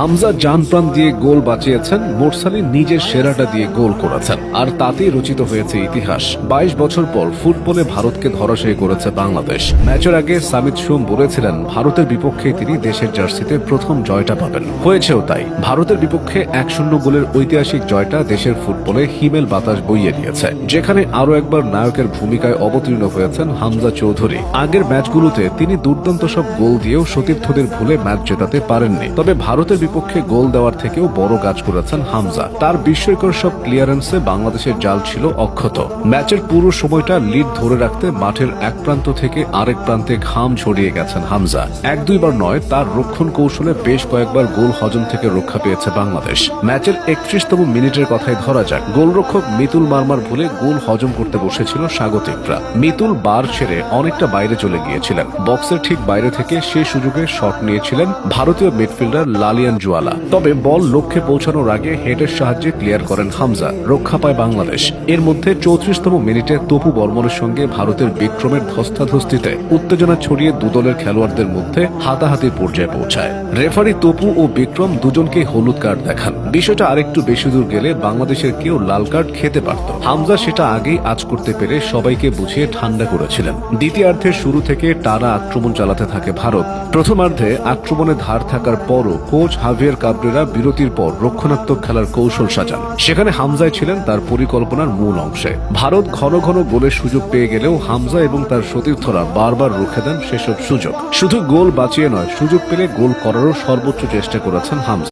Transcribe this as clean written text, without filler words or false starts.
হামজা জান প্রাণ দিয়ে গোল বাঁচিয়েছেন, মোরসালি নিজের সেরাটা দিয়ে গোল করেছেন, আর তাতেই রচিত হয়েছে ইতিহাস। 22 বছর পর ফুটবলে ভারতকে ধরাশায়ী করেছে বাংলাদেশ। ম্যাচের আগে সামিত সোম বলেছিলেন ভারতের বিপক্ষে তিনি দেশের জার্সিতে প্রথম জয়টা পাবেন। হয়েছেও তাই। ভারতের বিপক্ষে 1-0 গোলের ঐতিহাসিক জয়টা দেশের ফুটবলে হিমেল বাতাস বইয়ে দিয়েছে, যেখানে আরও একবার নায়কের ভূমিকায় অবতীর্ণ হয়েছেন হামজা চৌধুরী। আগের ম্যাচগুলোতে তিনি দুর্দান্ত সব গোল দিয়েও সতীর্থদের ভুলে ম্যাচ জেতাতে পারেননি, তবে ভারতের বিপক্ষে গোল দেওয়ার থেকেও বড় কাজ করেছেন হামজা। তার বিস্ময়কর সব ক্লিয়ারেন্সে বাংলাদেশের জাল ছিল অক্ষত। ম্যাচের পুরো সময়টা লিড ধরে রাখতে মাঠের এক প্রান্ত থেকে আরেক প্রান্তে ঘাম ছড়িয়ে গেছেন হামজা। 1-2 বার নয়, তার রক্ষণ কৌশলে বেশ কয়েকবার গোল হজম থেকে রক্ষা পেয়েছে বাংলাদেশ। ম্যাচের 31তম মিনিটের কথাই ধরা যাক, গোলরক্ষক মিতুল মারমার ভুলে গোল হজম করতে বসেছিল স্বাগতিকরা। মিতুল বার ছেড়ে অনেকটা বাইরে চলে গিয়েছিলেন। বক্সের ঠিক বাইরে থেকে সেই সুযোগে শট নিয়েছিলেন ভারতীয় মিডফিল্ডার লালিয়ান জুয়ালা, তবে বল লক্ষ্যে পৌঁছানোর আগে হেডের সাহায্যে ক্লিয়ার করেন হামজা। রক্ষা পায় বাংলাদেশ। এর মধ্যে 34তম মিনিটে তপু বর্মনের সঙ্গে ভারতের বিক্রমের ধস্তাধস্তিতে উত্তেজনা ছড়িয়ে দুদলের খেলোয়াড়দের মধ্যে হাতাহাতির পর্যায়ে পৌঁছায়। রেফারি তপু ও বিক্রম দুজনকেই হলুদ কার্ড দেখান। বিষয়টা আরেকটু বেশি দূর গেলে বাংলাদেশের কেউ লাল কার্ড খেতে পারত। হামজা সেটা আগেই আঁচ করতে পেরে সবাইকে বুঝিয়ে ঠান্ডা করেছিলেন। দ্বিতীয়ার্ধের শুরু থেকে টানা আক্রমণ চালাতে থাকে ভারত। প্রথমার্ধে আক্রমণে ধার থাকার পরও কোচ হাভিয়ার কাবরেরা বিরতির পর রক্ষণাত্মক খেলার কৌশল সাজান। সেখানে হামজাই ছিলেন তার পরিকল্পনার মূল অংশে। ভারত ঘন ঘন গোলের সুযোগ পেয়ে গেলেও হামজা এবং তার সতীর্থরা বারবার রুখে দেন সেসব সুযোগ। শুধু গোল বাঁচিয়ে নয়, সুযোগ পেলে গোল করারও সর্বোচ্চ চেষ্টা করেছেন হামজা।